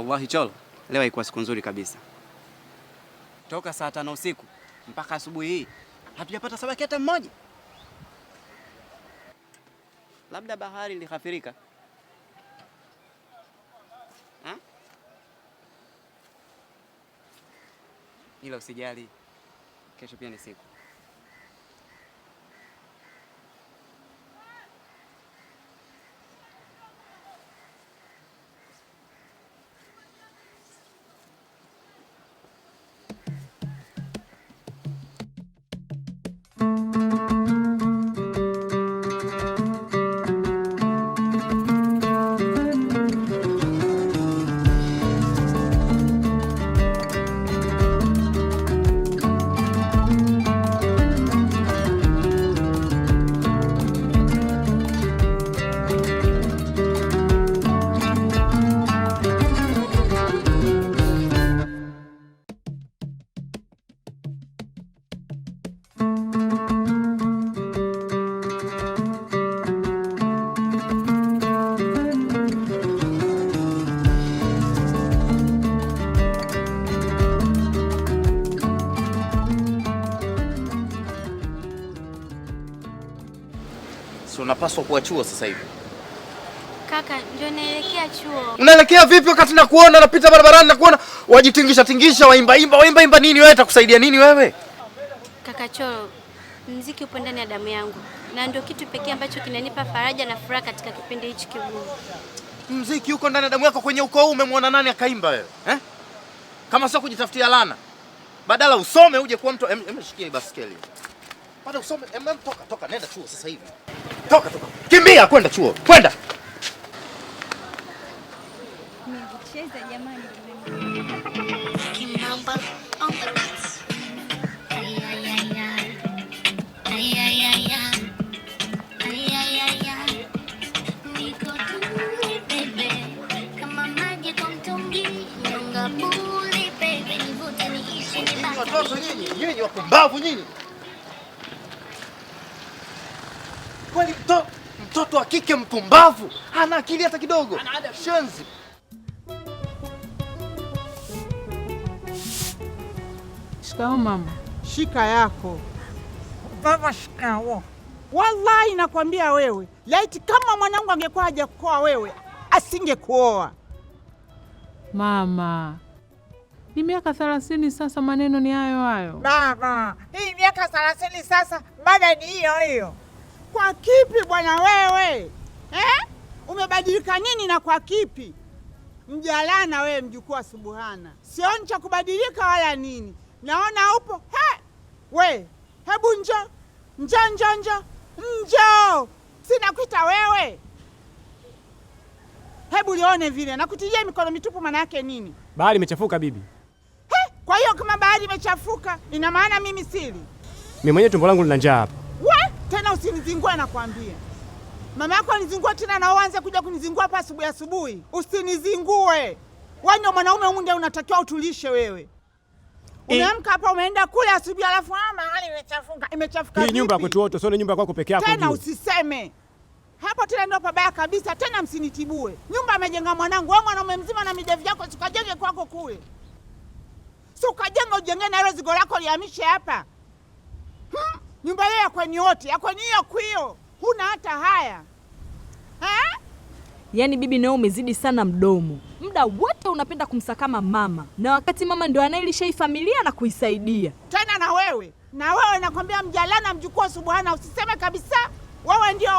Wallahi Cholo, leo ilikuwa siku nzuri kabisa. Toka saa 5 usiku mpaka asubuhi hii hatujapata samaki hata mmoja. Labda bahari ilighafirika. Ila usijali, kesho pia ni siku. Unapaswa kuwa chuo sasa hivi. Kaka, ndio naelekea chuo. Unaelekea vipi wakati nakuona napita barabarani nakuona wajitingisha waimba nini wewe? Itakusaidia nini wewe? Kaka Cholo, muziki upo ndani ya damu yangu na ndio kitu pekee ambacho kinanipa faraja na furaha katika kipindi hichi kigumu. Muziki uko ndani ya damu yako, kwenye ukoo huu umemwona nani akaimba wewe? Kama sio kujitafutia laana. Badala usome uje kuwa mtu emshikie baskeli. Bado usome, toka nenda chuo sasa hivi. Toka. Kimbia kwenda chuo. Kwenda. Nimecheza jamani. Kimamba on the beats. Niko tuli baby. Kama maji kwa mtungi. Nyonga puli baby. Nivute niishi nibaki. Watoto nyinyi wapumbavu nyinyi. Kwani mtoto wa kike mpumbavu hana akili hata kidogo. Shenzi. Shikao mama. Shika yako. Baba shikao. Wallahi nakwambia wewe, laiti kama mwanangu angekuwa hajakuoa wewe, asingekuoa. Mama, ni miaka 30 sasa, maneno ni hayo hayo. Baba, hii miaka 30 sasa, mada ni hiyo hiyo. Kwa kipi bwana wewe? Umebadilika nini na kwa kipi? Mjalana wewe, mjukuu wa Subuhana. Sioni cha kubadilika wala nini. Naona upo. Hebu njoo. Sina kuita wewe. Hebu lione vile. Nakutijia mikono mitupu maana yake nini? Bahari imechafuka bibi. Kwa hiyo kama bahari imechafuka, ina maana mimi sili. Mimi mwenyewe tumbo langu lina njaa hapa. Tena usinizingue nakwambia. Mama yako anizingua tena na uanze kuja kunizingua hapa asubuhi. Usinizingue. Wewe ndio mwanaume humu, ndio unatakiwa utulishe wewe. Umeamka hapa umeenda kule asubuhi alafu mahali imechafuka. Imechafuka vipi? Hii nyumba kwetu wote, sio nyumba kwako peke yako. Tena usiseme. Hapo tena ndio pabaya kabisa, tena msinitibue. Nyumba amejenga mwanangu, wewe mwanaume mzima na midevu yako, sikajenge kwako kule. Sio kajenga ujenge na hilo zigo lako lihamishe hapa. Nyumba hiyo ya kwenu wote, ya kwenu hiyo kwio. Huna hata haya. Yaani bibi nao umezidi sana mdomo. Muda wote unapenda kumsakama mama. Na wakati mama ndio anailisha hii familia na kuisaidia. Tena na wewe nakwambia mjalana mjukuu wa Subuhana, usiseme kabisa. Wewe ndio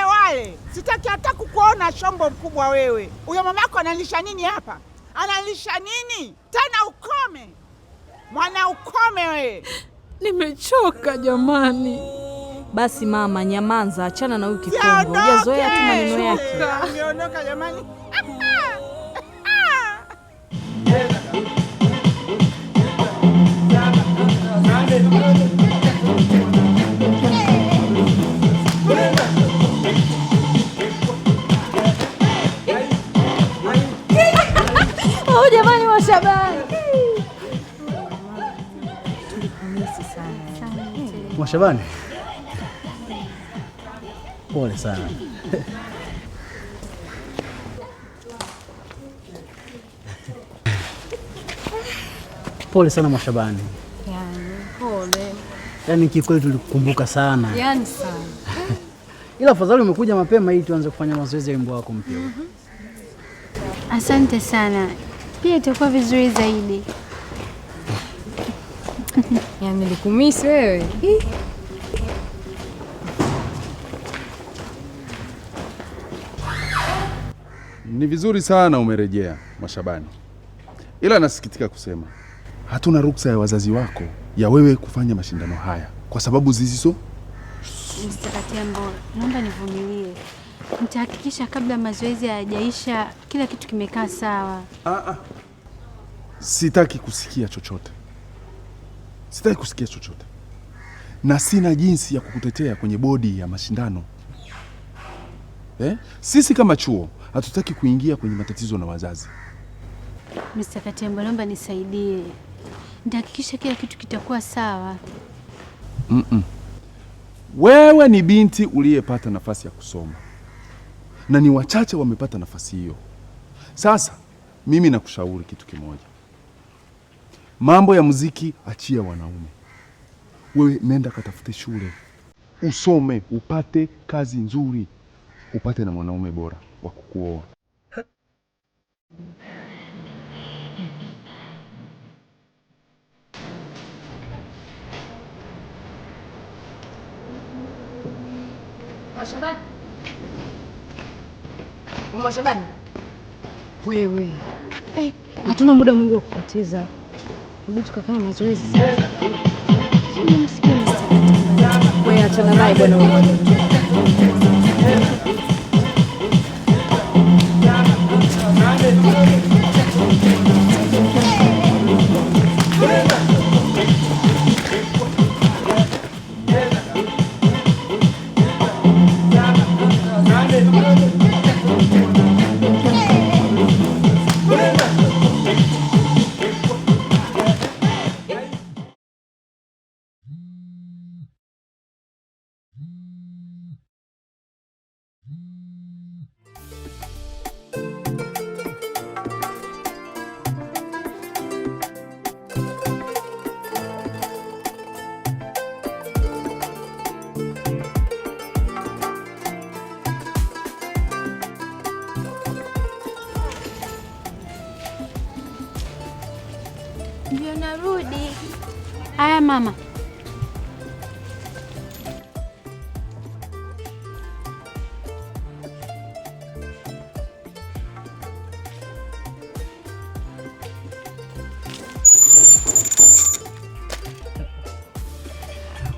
wale. Sitaki hata kukuona shombo mkubwa wewe. Huyo mama yako analisha nini hapa? Analisha nini? Tena ukome. Mwana ukome wewe. Nimechoka jamani. Basi mama, nyamanza, achana na huyu kikombo. Hujazoea tu maneno yake. Niondoka jamani. Oh jamani, Mwashabani. Mwashabani. Pole sana. Pole sana Mwashabani. Yaani pole. Yaani kikweli tulikukumbuka sana. Yaani sana. Ila afadhali umekuja mapema ili tuanze kufanya mazoezi ya wimbo wako mpya. Asante sana. Pia itakuwa vizuri zaidi. Yaani nilikumisi wewe. Ni vizuri sana umerejea Mwashabani, ila nasikitika kusema hatuna ruksa ya wazazi wako ya wewe kufanya mashindano haya kwa sababu zisizo. Mr. Katembo, naomba nivumilie. Nitahakikisha kabla mazoezi hayajaisha kila kitu kimekaa sawa. Sitaki kusikia chochote. Sitaki kusikia chochote. Na sina jinsi ya kukutetea kwenye bodi ya mashindano. Sisi kama chuo hatutaki kuingia kwenye matatizo na wazazi. Mr. Katembo, naomba nisaidie. Nitahakikisha kila kitu kitakuwa sawa. Wewe ni binti uliyepata nafasi ya kusoma. Na ni wachache wamepata nafasi hiyo. Sasa mimi nakushauri kitu kimoja. Mambo ya muziki achia wanaume. Wewe nenda katafute shule. Usome, upate kazi nzuri. Upate na mwanaume bora wa kukuoa. Mwashabani. Wewe. Hatuna muda mwingi wa kupoteza. Hebu tukafanya mazoezi sasa. Wewe achana naye bwana wewe. Ndio narudi. Haya mama.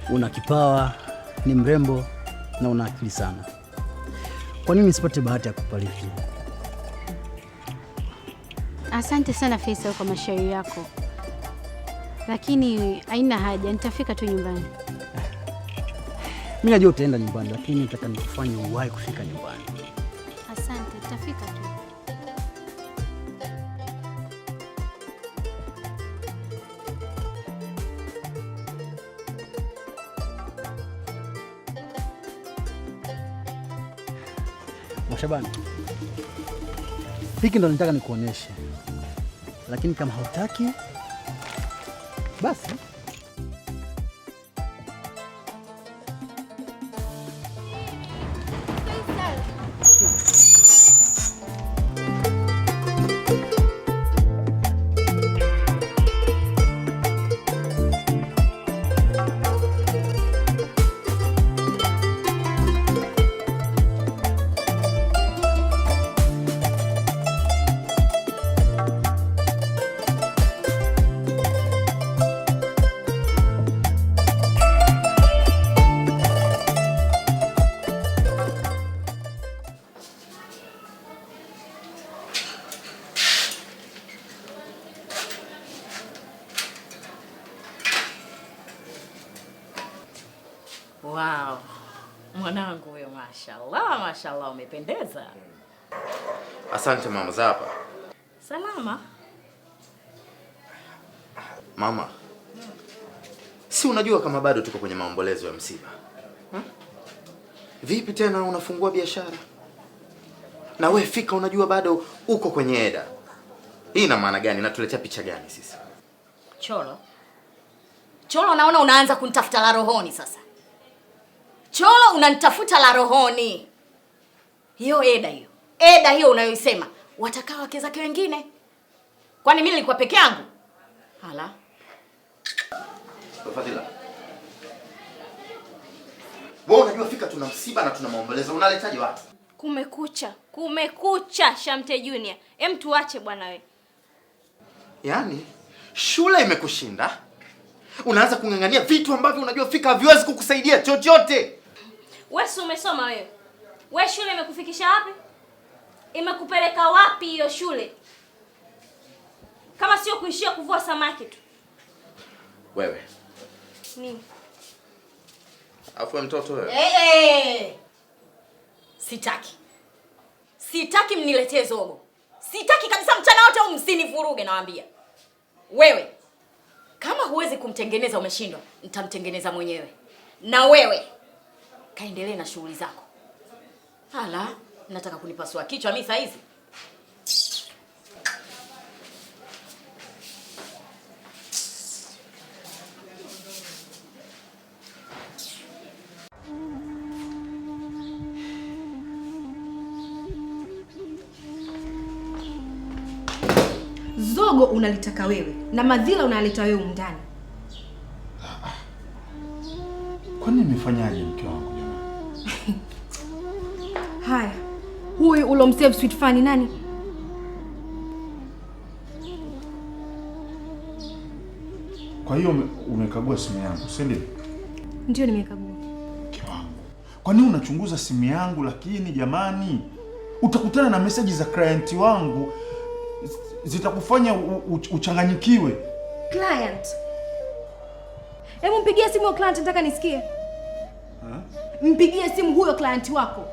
Una kipawa, ni mrembo na una akili sana. Kwa nini nisipate bahati ya kukubariki? Asante sana Faisal kwa mashauri yako. Lakini haina haja, nitafika tu nyumbani. Mimi najua utaenda nyumbani, lakini nataka nikufanye uwahi kufika nyumbani. Asante, nitafika tu. Mwashabani, hiki ndo nataka nikuonyeshe, lakini kama hautaki basi. Wow. Mwanangu wewe, mashallah, mashallah, umependeza. Asante mama. Zapa Salama. mama, si unajua kama bado tuko kwenye maombolezo ya msiba? Vipi tena unafungua biashara? Na we fika, unajua bado uko kwenye eda. Hii ina maana gani? Natuletea picha gani sisi? Cholo. Cholo, naona unaanza kunitafuta la rohoni sasa. Cholo, unanitafuta la rohoni. Hiyo Eda hiyo. Eda hiyo unayoisema, watakaa wake zake wengine. Kwani mimi nilikuwa peke yangu? Hala. Fadhila. Wewe unajua fika tuna msiba na tuna maombolezo, unaletaje watu? Kumekucha Shamte Junior. Tuache bwana we. Yaani shule imekushinda. Unaanza kung'ang'ania vitu ambavyo unajua fika haviwezi kukusaidia chochote. Wewe si umesoma wewe? Wewe shule imekufikisha wapi? Imekupeleka wapi hiyo shule? Kama sio kuishia kuvua samaki tu. Wewe. Nini? Afu mtoto wewe. Sitaki mniletee zogo. Sitaki kabisa mchana wote au msinivuruge nawaambia. Wewe kama huwezi kumtengeneza umeshindwa, nitamtengeneza mwenyewe. Na wewe kaendelee na shughuli zako. Hala, nataka kunipasua kichwa mimi saa hizi. Zogo unalitaka wewe na madhila unaleta wewe ndani. Kwani nimefanyaje mke wangu jamani? Haya. Huyu ulomsave sweet funny nani? Kwa hiyo umekagua simu yangu, si ndio? Ndio nimekagua. Mke wangu. Kwa nini unachunguza simu yangu lakini jamani? Utakutana na message za client wangu zitakufanya uchanganyikiwe. Client. Hebu mpigie simu client, nataka nisikie. Mpigie simu huyo client wako.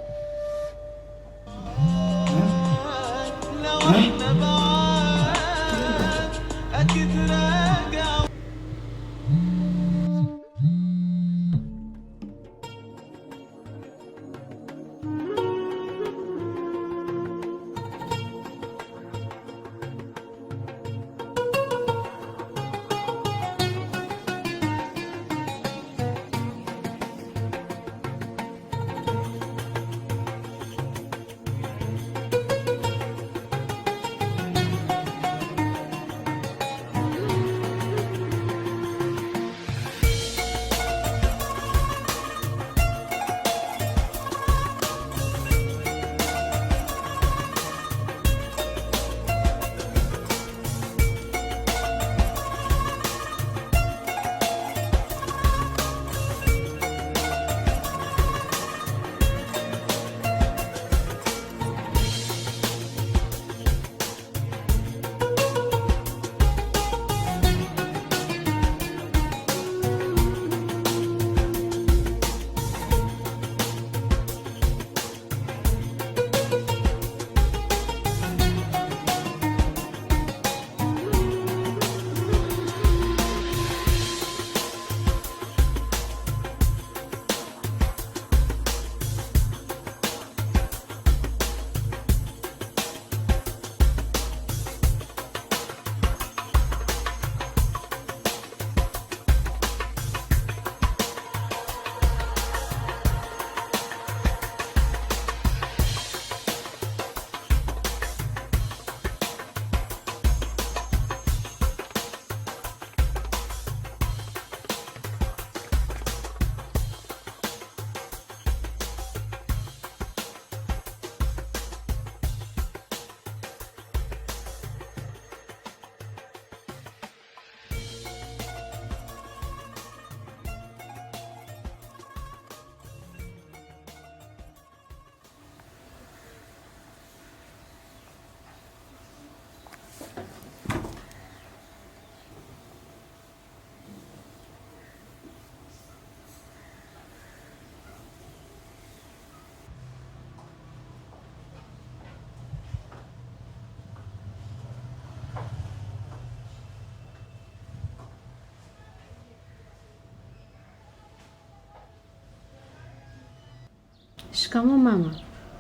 Shikamoo mama.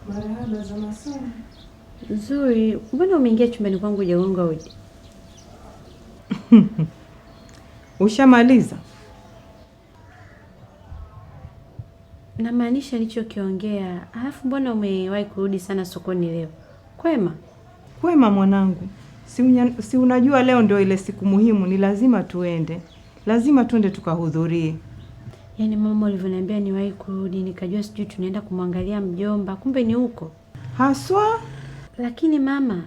Marahaba za masomo. Nzuri. Mbona umeingia chumbani kwangu hujagonga hodi? Ushamaliza? Namaanisha nilichokiongea. Alafu mbona umewahi kurudi sana sokoni leo? Kwema? Kwema mwanangu. Si unajua leo ndio ile siku muhimu, ni lazima tuende. Lazima tuende tukahudhurie. Yaani mama alivyoniambia niwahi kurudi, nikajua sijui tunaenda kumwangalia mjomba, kumbe ni huko. Haswa? Lakini mama,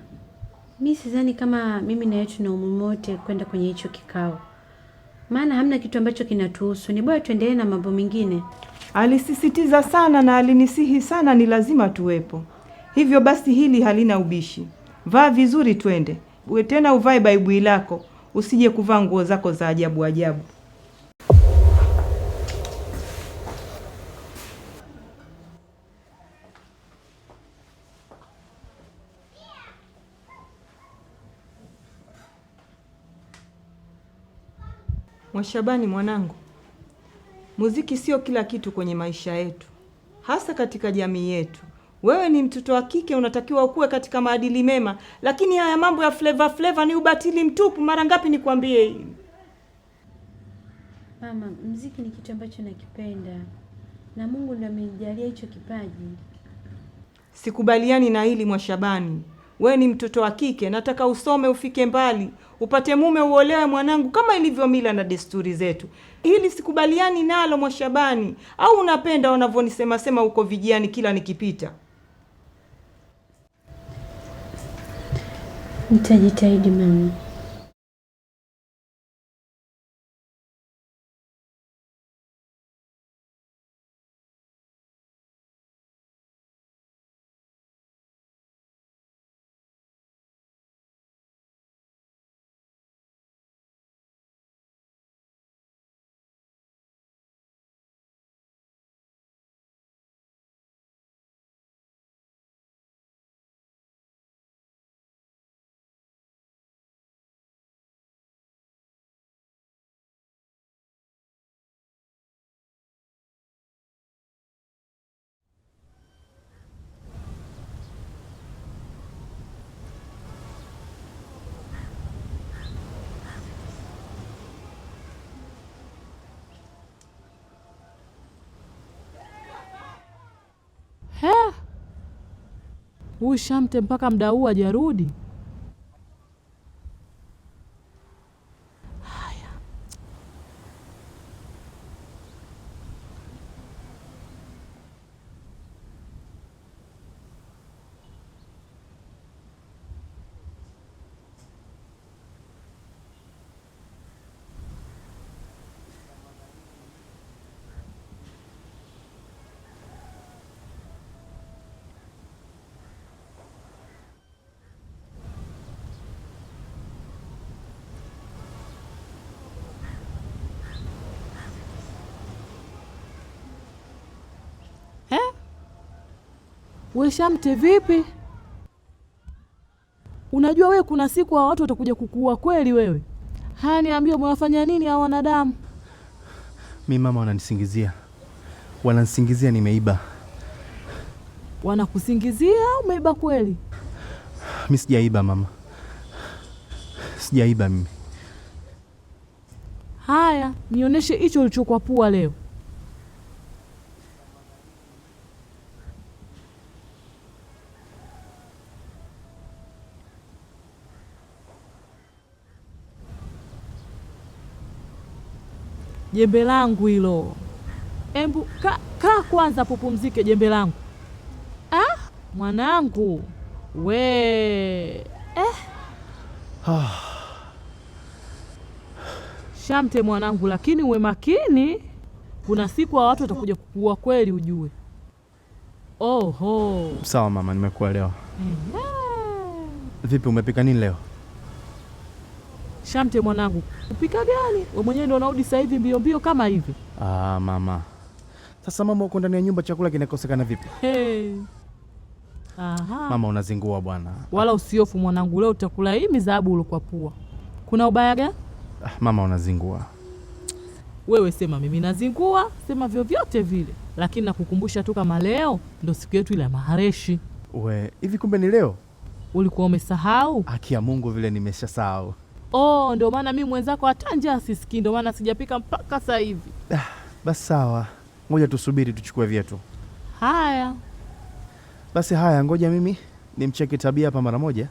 mimi sidhani kama mimi na yetu na umuhimu wote kwenda kwenye hicho kikao. Maana hamna kitu ambacho kinatuhusu. Ni bora tuendelee na mambo mengine. Alisisitiza sana na alinisihi sana ni lazima tuwepo. Hivyo basi hili halina ubishi. Vaa vizuri twende. Uwe tena uvae baibui lako, usije kuvaa nguo zako za ajabu ajabu. Mwashabani mwanangu, muziki sio kila kitu kwenye maisha yetu, hasa katika jamii yetu. Wewe ni mtoto wa kike, unatakiwa ukue katika maadili mema, lakini haya mambo ya flavor ni ubatili mtupu. Mara ngapi nikwambie hili? Mama, muziki ni kitu ambacho nakipenda na Mungu ndiye amenijalia hicho kipaji. Sikubaliani na hili Mwashabani. Wewe ni mtoto wa kike, nataka usome ufike mbali, upate mume uolewe mwanangu, kama ilivyo mila na desturi zetu. Hili sikubaliani nalo Mwashabani. Au unapenda wanavyonisema sema huko vijiani kila nikipita? Nitajitahidi mama. Huyu Shamte mpaka muda huu hajarudi. Haya. We Shamte vipi? Unajua wewe kuna siku wa watu watakuja kukuua kweli wewe. Haya niambie umewafanya nini hao wanadamu? Mimi mama wananisingizia. Wananisingizia nimeiba. Wanakusingizia au umeiba kweli? Mimi sijaiba mama. Sijaiba mimi. Haya, nionyeshe hicho ulichokuwa pua leo. Jembe langu hilo. Embu kaa kwanza popumzike jembe langu. Mwanangu. Shamte mwanangu, lakini uwe makini. Kuna siku wa watu watakuja kukuua kweli ujue. Oho. Sawa mama, nimekuelewa. Vipi umepika nini leo? Shamte mwanangu, upika gani? Wewe mwenyewe ndio unarudi sasa hivi mbio mbio kama hivi. Mama. Sasa mama uko ndani ya nyumba chakula kinakosekana vipi? Mama unazingua bwana. Wala usiofu mwanangu, leo utakula hii mizahabu ulikuwa pua. Kuna ubaya gani? Mama unazingua. Wewe sema mimi nazingua, sema vyovyote vile. Lakini nakukumbusha tu kama leo ndio siku yetu ile ya mahareshi. Hivi kumbe ni leo? Ulikuwa umesahau? Haki ya Mungu vile nimeshasahau. Oh, ndio maana mimi mwenzako hata njaa sisikii, ndio maana sijapika mpaka sasa hivi. Basi sawa, ngoja tusubiri tuchukue vyetu. Haya basi, haya, ngoja mimi nimcheki Tabia hapa mara moja,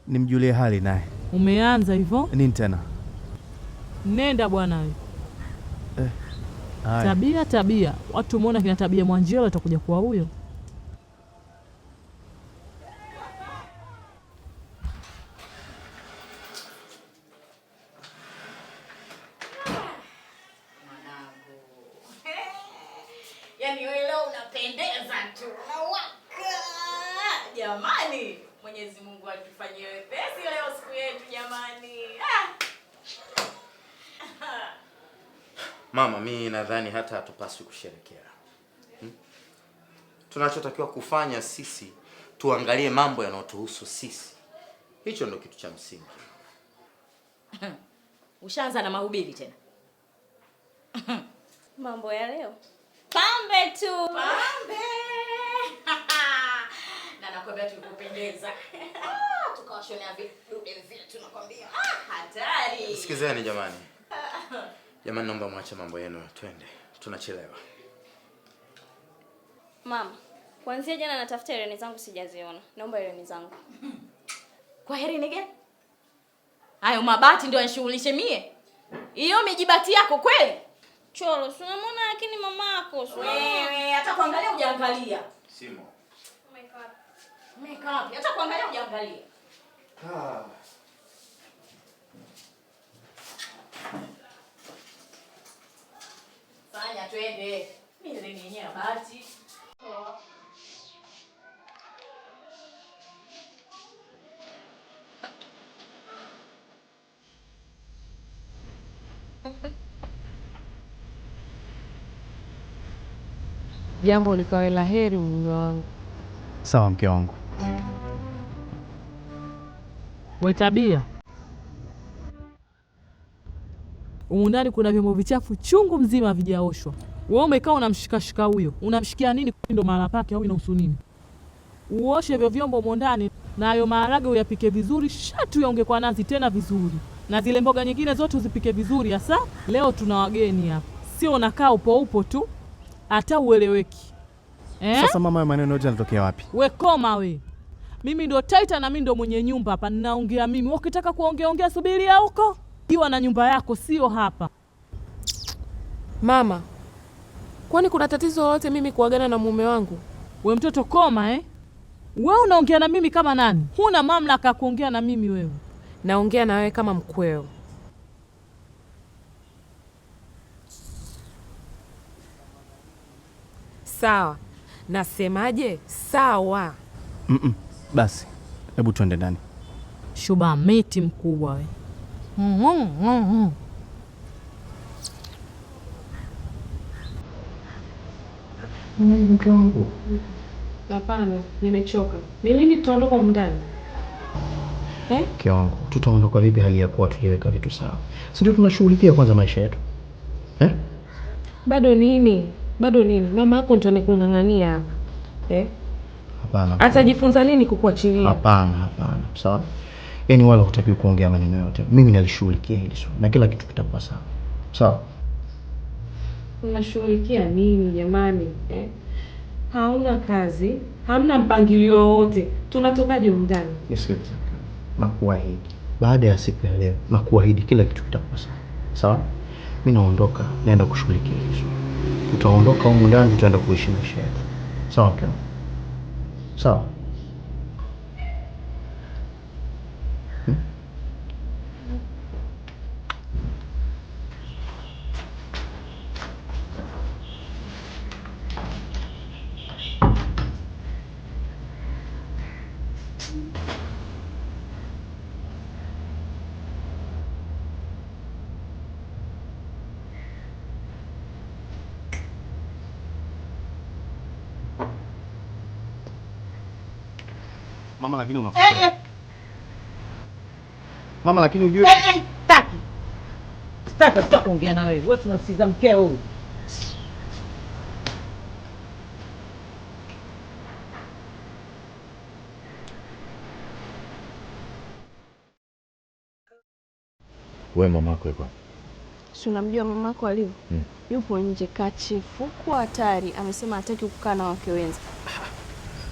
nimjulie hali naye. Umeanza hivyo nini tena? Nenda bwana wewe. Haya. Tabia watu umeona kina Tabia Mwanjelo atakuja kwa huyo. Yaani wewe leo unapendeza tu. Unawaka. Jamani, Mwenyezi Mungu atufanyie wepesi leo siku yetu jamani. Mama, mimi nadhani hata hatupaswi kusherehekea. Tunachotakiwa kufanya sisi tuangalie mambo yanayotuhusu sisi. Hicho ndio kitu cha msingi. Ushaanza na mahubiri tena. Mambo ya leo. Pambe tu. Pambe. Na nakwambia tukupendeza. Tukawashonea vidude vyetu nakwambia. Hatari. Sikizeni jamani. Jamani, naomba mwache mambo yenu, twende. Tunachelewa. Mama, kuanzia jana natafuta hereni zangu sijaziona. Naomba hereni zangu. Kwa hereni gani? Hayo mabati ndio yanishughulishe mie. Hiyo mijibati yako kweli? Cholo, unamwona lakini mamako. Wewe hata kuangalia hujaangalia. Simo. Makeup. Hata kuangalia hujaangalia. Fanya twende. Mimi ndio yenyewe bati. Jambo likawe la heri mume wangu. Sawa mke wangu. We Tabia. Ndani kuna vyombo vichafu chungu mzima vijaoshwa. Wewe umekaa unamshikashika huyo. Unamshikia nini ndo mahala pake au inahusu nini? Uoshe hivyo vyombo ndani na hayo maharage uyapike vizuri, shatu yaonge kwa nazi tena vizuri. Na zile mboga nyingine zote uzipike vizuri hasa. Leo tuna wageni hapa. Sio unakaa upo tu. Hata ueleweki. Sasa mama, maneno yote yanatokea wapi? We koma we. Mimi ndo taita na mimi ndo mwenye nyumba hapa. Ninaongea mimi. Wewe ukitaka kuongea subiria huko. Kiwa na nyumba yako sio hapa. Mama, kwani kuna tatizo lolote mimi kuagana na mume wangu? We mtoto koma Wewe unaongea na mimi kama nani? Huna mamlaka kuongea na mimi wewe. Naongea na wewe kama mkweo. Sawa. Nasemaje? Sawa. Basi, hebu tuende ndani. Shuba meti mkubwa we. Mke wangu. Hapana, nimechoka. Ni lini tutaondoka ndani? Mke wangu, tutaondoka vipi hali ya kuwa tuliweka vitu sawa? Si ndio tunashughulikia kwanza maisha yetu? Bado nini? Mama yako ndio anakung'ang'ania hapa. Hapana. Atajifunza lini kukuachilia? Hapana. Sawa? Yaani wala hutaki kuongea maneno yote. Mimi nalishughulikia hili swala na kila kitu kitakuwa sawa. Sawa? Unashughulikia nini jamani? Hauna kazi, hamna mpangilio wote. Tunatokaje ndani? Nisikilize. Nakuahidi. Baada ya siku ya leo, nakuahidi kila kitu kitakuwa sawa. Sawa? Mimi naondoka, naenda kushughulikia hili swala. Tutaondoka huko ndani, tutaenda kuishi maisha yetu. Sawa kaka? Sawa. Mama, lakini unakuwa. Mama, lakini ujue Sitaki kuongea na wewe. Wewe tunasikiza mkeo huyu. Wewe mamako yuko? Si unamjua mamako alivyo? Yupo nje kachifuku hatari, amesema hataki kukaa na wake wenza.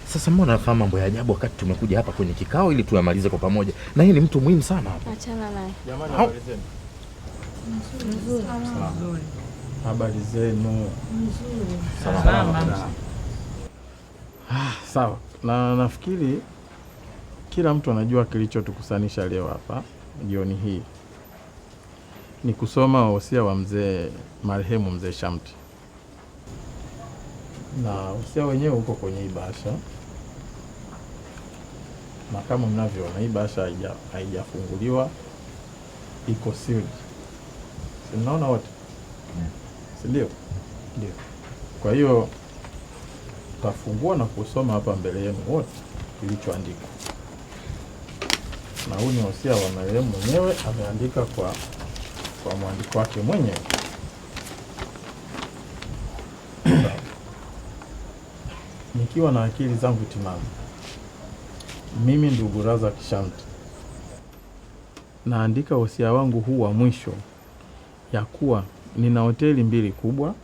Sasa mbona unafahamu mambo ya ajabu wakati tumekuja hapa kwenye kikao ili tuyamalize kwa pamoja? Na yeye ni mtu muhimu sana hapa. Achana naye. Jamani, habari zenu? Nzuri. Habari zenu? Nzuri. Salama. Sawa. Na nafikiri kila mtu anajua kilichotukusanisha leo hapa jioni hii ni kusoma wosia wa mzee marehemu mzee Shamti. Na wosia wenyewe uko kwenye hii bahasha. Na kama mnavyoona hii bahasha haijafunguliwa, iko sealed. Si mnaona wote? Si ndio? Ndio. Kwa hiyo tafungua na kusoma hapa mbele yenu wote kilichoandikwa. Na huu ni wosia wa marehemu mwenyewe, ameandika kwa mwandiko wake mwenyewe. Nikiwa na akili zangu timamu, mimi ndugu Razak Shamti naandika wosia wangu huu wa mwisho ya kuwa nina hoteli 2 kubwa,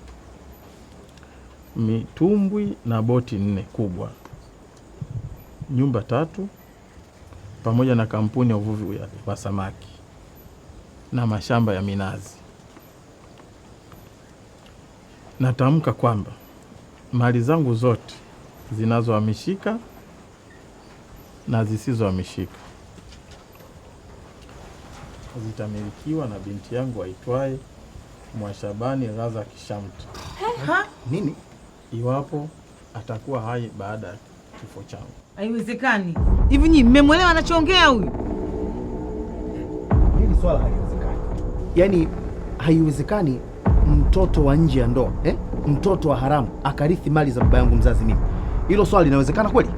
mitumbwi na boti 4 kubwa, nyumba 3 pamoja na kampuni ya uvuvi wa samaki na mashamba ya minazi. Natamka kwamba mali zangu zote zinazohamishika na zisizohamishika zitamilikiwa na binti yangu aitwaye Mwashabani Razak Shamti. Nini? Iwapo atakuwa hai baada ya kifo changu. Haiwezekani. Hivi nyinyi mmemwelewa anachoongea huyu? Hili swala haliwezekani. Yaani haiwezekani mtoto wa nje ya ndoa, mtoto wa haramu akarithi mali za baba yangu mzazi mimi. Hilo swala linawezekana kweli?